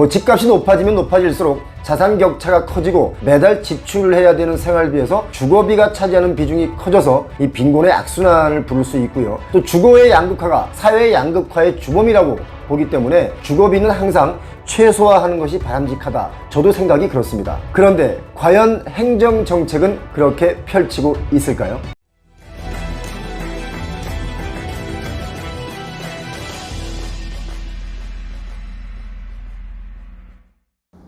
집값이 높아지면 높아질수록 자산 격차가 커지고 매달 지출을 해야 되는 생활비에서 주거비가 차지하는 비중이 커져서 이 빈곤의 악순환을 부를 수 있고요. 또 주거의 양극화가 사회의 양극화의 주범이라고 보기 때문에 주거비는 항상 최소화하는 것이 바람직하다. 저도 생각이 그렇습니다. 그런데 과연 행정정책은 그렇게 펼치고 있을까요?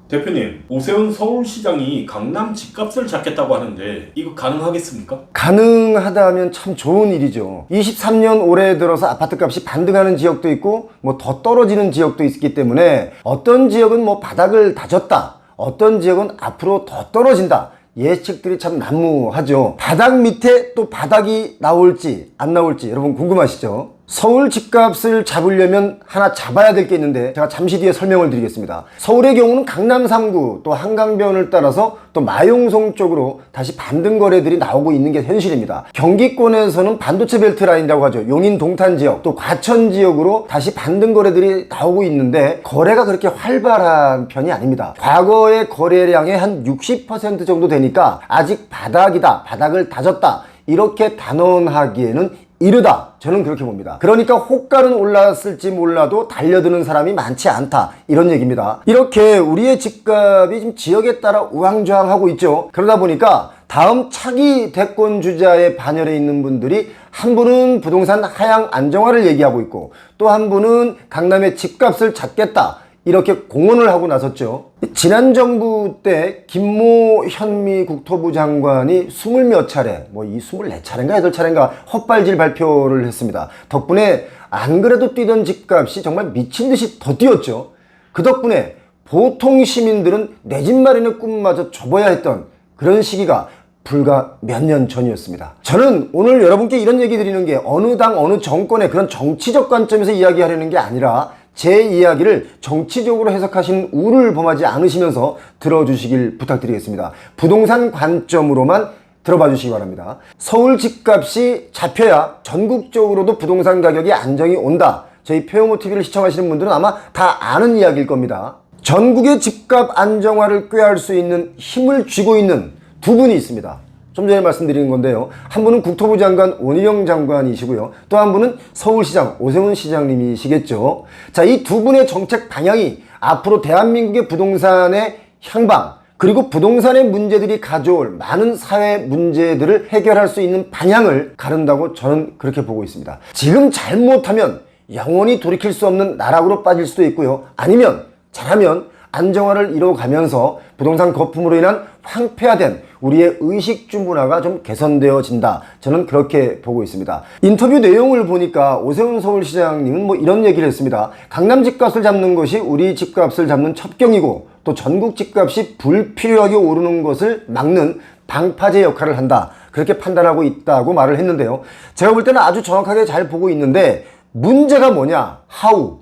대표님, 오세훈 서울시장이 강남 집값을 잡겠다고 하는데 이거 가능하겠습니까? 가능하다면 참 좋은 일이죠. 23년 올해 들어서 아파트값이 반등하는 지역도 있고 더 떨어지는 지역도 있기 때문에 어떤 지역은 바닥을 다졌다, 어떤 지역은 앞으로 더 떨어진다, 예측들이 참 난무하죠. 바닥 밑에 또 바닥이 나올지 안 나올지 여러분 궁금하시죠? 서울 집값을 잡으려면 하나 잡아야 될 게 있는데 제가 잠시 뒤에 설명을 드리겠습니다. 서울의 경우는 강남 3구 또 한강변을 따라서 또 마용성 쪽으로 다시 반등 거래들이 나오고 있는 게 현실입니다. 경기권에서는 반도체 벨트 라인이라고 하죠. 용인 동탄 지역 또 과천 지역으로 다시 반등 거래들이 나오고 있는데 거래가 그렇게 활발한 편이 아닙니다. 과거의 거래량의 한 60% 정도 되니까 아직 바닥이다, 바닥을 다졌다 이렇게 단언하기에는 이르다. 저는 그렇게 봅니다. 그러니까 호가는 올랐을지 몰라도 달려드는 사람이 많지 않다. 이런 얘기입니다. 이렇게 우리의 집값이 지금 지역에 따라 우왕좌왕하고 있죠. 그러다 보니까 다음 차기 대권 주자의 반열에 있는 분들이 한 분은 부동산 하향 안정화를 얘기하고 있고 또 한 분은 강남의 집값을 잡겠다. 이렇게 공언을 하고 나섰죠. 지난 정부 때 김모 현미 국토부 장관이 20몇 차례, 이 24차례인가 8차례인가 헛발질 발표를 했습니다. 덕분에 안 그래도 뛰던 집값이 정말 미친 듯이 더 뛰었죠. 그 덕분에 보통 시민들은 내 집 마련의 꿈마저 접어야 했던 그런 시기가 불과 몇 년 전이었습니다. 저는 오늘 여러분께 이런 얘기 드리는 게 어느 당 어느 정권의 그런 정치적 관점에서 이야기하려는 게 아니라 제 이야기를 정치적으로 해석하신 우를 범하지 않으시면서 들어주시길 부탁드리겠습니다. 부동산 관점으로만 들어봐 주시기 바랍니다. 서울 집값이 잡혀야 전국적으로도 부동산 가격이 안정이 온다. 저희 표용호TV를 시청하시는 분들은 아마 다 아는 이야기일 겁니다. 전국의 집값 안정화를 꾀할 수 있는 힘을 쥐고 있는 두 분이 있습니다. 좀 전에 말씀드린 건데요. 한 분은 국토부 장관 원희룡 장관이시고요. 또 한 분은 서울시장 오세훈 시장님이시겠죠. 자, 이 두 분의 정책 방향이 앞으로 대한민국의 부동산의 향방 그리고 부동산의 문제들이 가져올 많은 사회 문제들을 해결할 수 있는 방향을 가른다고 저는 그렇게 보고 있습니다. 지금 잘못하면 영원히 돌이킬 수 없는 나락으로 빠질 수도 있고요. 아니면 잘하면 안정화를 이뤄가면서 부동산 거품으로 인한 황폐화된 우리의 의식주 문화가 좀 개선되어진다. 저는 그렇게 보고 있습니다. 인터뷰 내용을 보니까 오세훈 서울시장님은 이런 얘기를 했습니다. 강남 집값을 잡는 것이 우리 집값을 잡는 첩경이고 또 전국 집값이 불필요하게 오르는 것을 막는 방파제 역할을 한다. 그렇게 판단하고 있다고 말을 했는데요. 제가 볼 때는 아주 정확하게 잘 보고 있는데 문제가 뭐냐? how?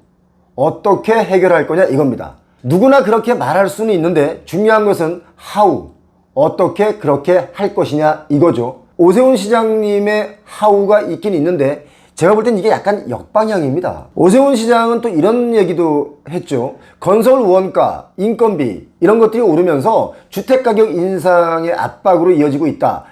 어떻게 해결할 거냐? 이겁니다. 누구나 그렇게 말할 수는 있는데 중요한 것은 how, 어떻게 그렇게 할 것이냐 이거죠. 오세훈 시장님의 how가 있긴 있는데 제가 볼 땐 이게 약간 역방향입니다. 오세훈 시장은 또 이런 얘기도 했죠. 건설 원가, 인건비 이런 것들이 오르면서 주택가격 인상의 압박으로 이어지고 있다.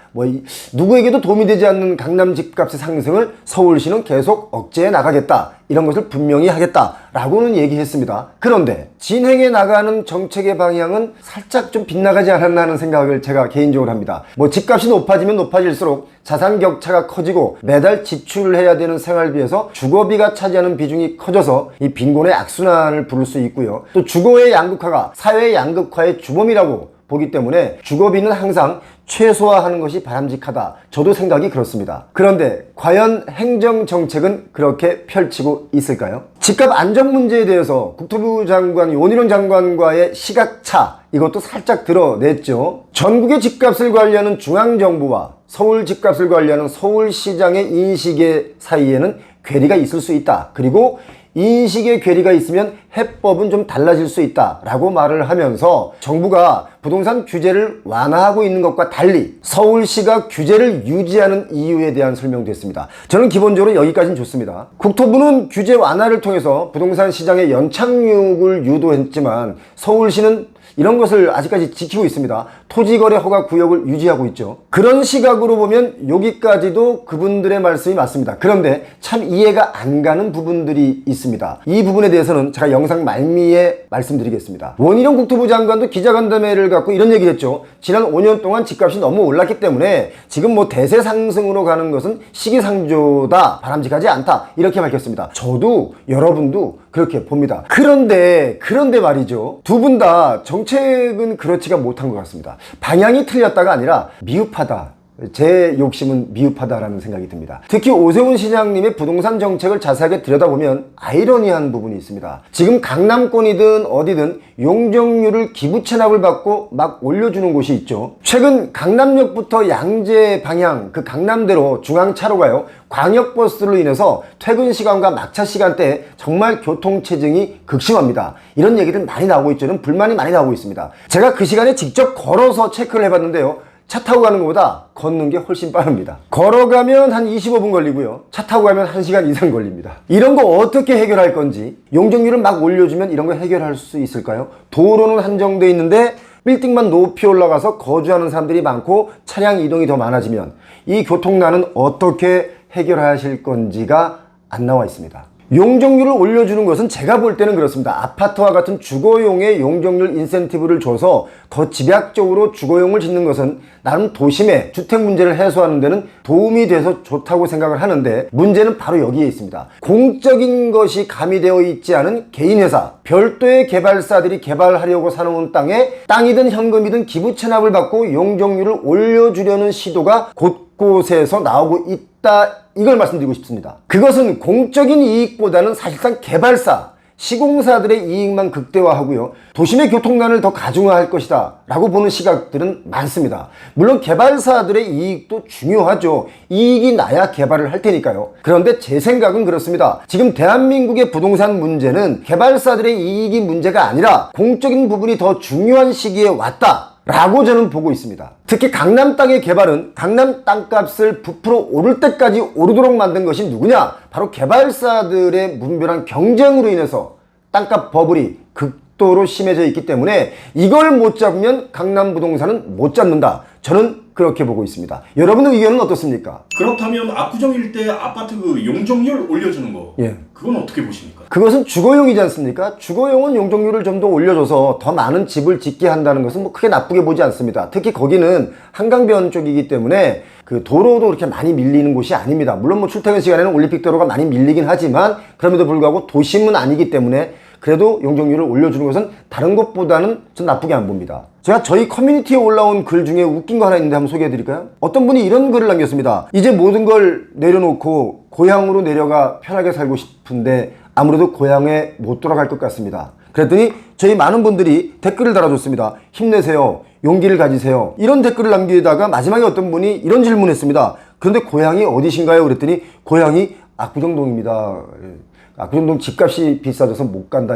누구에게도 도움이 되지 않는 강남 집값의 상승을 서울시는 계속 억제해 나가겠다. 이런 것을 분명히 하겠다라고는 얘기했습니다. 그런데 진행해 나가는 정책의 방향은 살짝 좀 빗나가지 않았나 하는 생각을 제가 개인적으로 합니다. 집값이 높아지면 높아질수록 자산 격차가 커지고 매달 지출을 해야 되는 생활비에서 주거비가 차지하는 비중이 커져서 이 빈곤의 악순환을 부를 수 있고요. 또 주거의 양극화가 사회의 양극화의 주범이라고 보기 때문에 주거비는 항상 최소화하는 것이 바람직하다. 저도 생각이 그렇습니다. 그런데 과연 행정정책은 그렇게 펼치고 있을까요? 집값 안정 문제에 대해서 국토부 장관 원희룡 장관과의 시각차 이것도 살짝 드러냈죠. 전국의 집값을 관리하는 중앙정부와 서울 집값을 관리하는 서울시장의 인식의 사이에는 괴리가 있을 수 있다. 그리고 인식의 괴리가 있으면 해법은 좀 달라질 수 있다라고 말을 하면서 정부가 부동산 규제를 완화하고 있는 것과 달리 서울시가 규제를 유지하는 이유에 대한 설명도 했습니다. 저는 기본적으로 여기까지는 좋습니다. 국토부는 규제 완화를 통해서 부동산 시장의 연착륙을 유도했지만 서울시는 이런 것을 아직까지 지키고 있습니다. 토지거래 허가 구역을 유지하고 있죠. 그런 시각으로 보면 여기까지도 그분들의 말씀이 맞습니다. 그런데 참 이해가 안 가는 부분들이 있습니다. 이 부분에 대해서는 제가 영상 말미에 말씀드리겠습니다. 원희룡 국토부 장관도 기자간담회를 갖고 이런 얘기를 했죠. 지난 5년 동안 집값이 너무 올랐기 때문에 지금 뭐 대세 상승으로 가는 것은 시기상조다, 바람직하지 않다, 이렇게 밝혔습니다. 저도 여러분도 그렇게 봅니다. 그런데 말이죠. 두 분 다 정책은 그렇지가 못한 것 같습니다. 방향이 틀렸다가 아니라 미흡하다. 제 욕심은 미흡하다라는 생각이 듭니다. 특히 오세훈 시장님의 부동산 정책을 자세하게 들여다보면 아이러니한 부분이 있습니다. 지금 강남권이든 어디든 용적률을 기부 체납을 받고 막 올려주는 곳이 있죠. 최근 강남역부터 양재 방향 그 강남대로 중앙차로가요, 광역버스로 인해서 퇴근 시간과 막차 시간대에 정말 교통체증이 극심합니다. 이런 얘기들 많이 나오고 있죠. 이런 불만이 많이 나오고 있습니다. 제가 그 시간에 직접 걸어서 체크를 해봤는데요. 차 타고 가는 것보다 걷는 게 훨씬 빠릅니다. 걸어가면 한 25분 걸리고요. 차 타고 가면 1시간 이상 걸립니다. 이런 거 어떻게 해결할 건지, 용적률을 막 올려주면 이런 거 해결할 수 있을까요? 도로는 한정돼 있는데 빌딩만 높이 올라가서 거주하는 사람들이 많고 차량 이동이 더 많아지면 이 교통난은 어떻게 해결하실 건지가 안 나와 있습니다. 용적률을 올려주는 것은 제가 볼 때는 그렇습니다. 아파트와 같은 주거용의 용적률 인센티브를 줘서 더 집약적으로 주거용을 짓는 것은 나름 도심의 주택 문제를 해소하는 데는 도움이 돼서 좋다고 생각을 하는데, 문제는 바로 여기에 있습니다. 공적인 것이 가미되어 있지 않은 개인회사, 별도의 개발사들이 개발하려고 사놓은 땅에 땅이든 현금이든 기부 체납을 받고 용적률을 올려주려는 시도가 곳곳에서 나오고 있다, 이걸 말씀드리고 싶습니다. 그것은 공적인 이익보다는 사실상 개발사, 시공사들의 이익만 극대화하고요, 도심의 교통난을 더 가중화할 것이다 라고 보는 시각들은 많습니다. 물론 개발사들의 이익도 중요하죠. 이익이 나야 개발을 할 테니까요. 그런데 제 생각은 그렇습니다. 지금 대한민국의 부동산 문제는 개발사들의 이익이 문제가 아니라 공적인 부분이 더 중요한 시기에 왔다 라고 저는 보고 있습니다. 특히 강남 땅의 개발은 강남 땅값을 부풀어 오를 때까지 오르도록 만든 것이 누구냐? 바로 개발사들의 문별한 경쟁으로 인해서 땅값 버블이 극도로 심해져 있기 때문에 이걸 못 잡으면 강남 부동산은 못 잡는다. 저는 그렇게 보고 있습니다. 여러분의 의견은 어떻습니까? 그렇다면 압구정 일대 아파트 그 용적률 올려주는 거, 예. 그건 어떻게 보십니까? 그것은 주거용이지 않습니까? 주거용은 용적률을 좀 더 올려줘서 더 많은 집을 짓게 한다는 것은 뭐 크게 나쁘게 보지 않습니다. 특히 거기는 한강변 쪽이기 때문에 그 도로도 그렇게 많이 밀리는 곳이 아닙니다. 물론 뭐 출퇴근 시간에는 올림픽도로가 많이 밀리긴 하지만 그럼에도 불구하고 도심은 아니기 때문에 그래도 용적률을 올려주는 것은 다른 것보다는 전 나쁘게 안 봅니다. 제가 저희 커뮤니티에 올라온 글 중에 웃긴 거 하나 있는데 한번 소개해 드릴까요? 어떤 분이 이런 글을 남겼습니다. 이제 모든 걸 내려놓고 고향으로 내려가 편하게 살고 싶은데 아무래도 고향에 못 돌아갈 것 같습니다. 그랬더니 저희 많은 분들이 댓글을 달아줬습니다. 힘내세요. 용기를 가지세요. 이런 댓글을 남기다가 마지막에 어떤 분이 이런 질문을 했습니다. 그런데 고향이 어디신가요? 그랬더니 고향이 압구정동입니다. 압구정동 집값이 비싸져서 못 간다.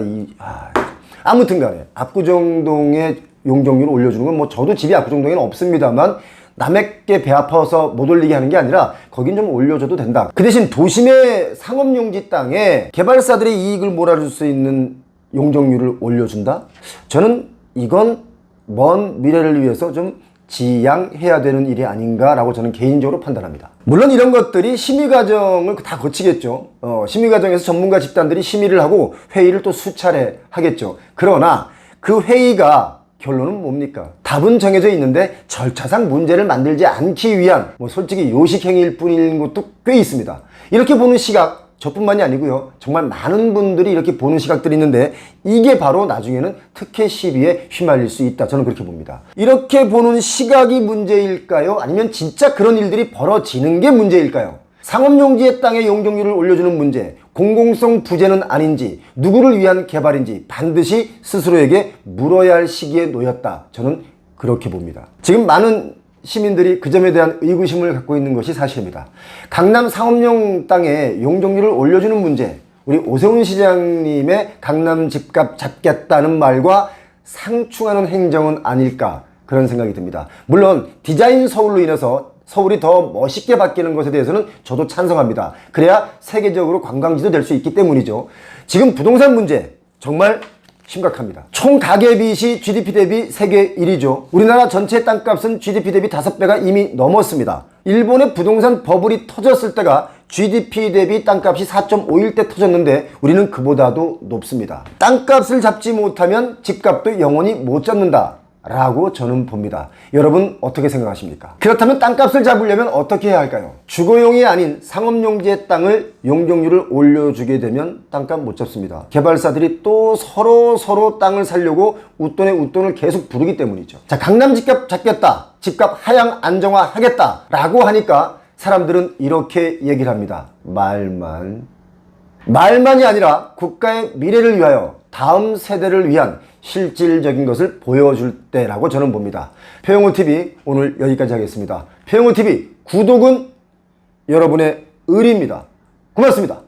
아무튼 간에 압구정동의 용적률을 올려주는 건 뭐 저도 집이 압구정동에는 없습니다만 남에게 배 아파서 못 올리게 하는 게 아니라 거긴 좀 올려줘도 된다. 그 대신 도심의 상업용지 땅에 개발사들의 이익을 몰아줄 수 있는 용적률을 올려준다? 저는 이건 먼 미래를 위해서 좀 지양해야 되는 일이 아닌가라고 저는 개인적으로 판단합니다. 물론 이런 것들이 심의 과정을 다 거치겠죠. 심의 과정에서 전문가 집단들이 심의를 하고 회의를 또 수차례 하겠죠. 그러나 그 회의가 결론은 뭡니까? 답은 정해져 있는데 절차상 문제를 만들지 않기 위한 솔직히 요식행위일 뿐인 것도 꽤 있습니다. 이렇게 보는 시각 저뿐만이 아니고요. 정말 많은 분들이 이렇게 보는 시각들이 있는데 이게 바로 나중에는 특혜 시비에 휘말릴 수 있다. 저는 그렇게 봅니다. 이렇게 보는 시각이 문제일까요? 아니면 진짜 그런 일들이 벌어지는 게 문제일까요? 상업용지의 땅의 용적률을 올려주는 문제, 공공성 부재는 아닌지, 누구를 위한 개발인지 반드시 스스로에게 물어야 할 시기에 놓였다. 저는 그렇게 봅니다. 지금 많은 시민들이 그 점에 대한 의구심을 갖고 있는 것이 사실입니다. 강남 상업용 땅에 용적률을 올려주는 문제, 우리 오세훈 시장님의 강남 집값 잡겠다는 말과 상충하는 행정은 아닐까 그런 생각이 듭니다. 물론 디자인 서울로 인해서 서울이 더 멋있게 바뀌는 것에 대해서는 저도 찬성합니다. 그래야 세계적으로 관광지도 될 수 있기 때문이죠. 지금 부동산 문제 정말 심각합니다. 총 가계빚이 GDP 대비 세계 1위죠. 우리나라 전체 땅값은 GDP 대비 5배가 이미 넘었습니다. 일본의 부동산 버블이 터졌을 때가 GDP 대비 땅값이 4.5일 때 터졌는데 우리는 그보다도 높습니다. 땅값을 잡지 못하면 집값도 영원히 못 잡는다 라고 저는 봅니다. 여러분 어떻게 생각하십니까? 그렇다면 땅값을 잡으려면 어떻게 해야 할까요? 주거용이 아닌 상업용지의 땅을 용적률을 올려주게 되면 땅값 못 잡습니다. 개발사들이 또 서로 땅을 살려고 웃돈에 웃돈을 계속 부르기 때문이죠. 자, 강남 집값 잡겠다, 집값 하향 안정화 하겠다 라고 하니까 사람들은 이렇게 얘기를 합니다. 말만이 아니라 국가의 미래를 위하여 다음 세대를 위한 실질적인 것을 보여줄 때라고 저는 봅니다. 표영호TV 오늘 여기까지 하겠습니다. 표영호TV 구독은 여러분의 의리입니다. 고맙습니다.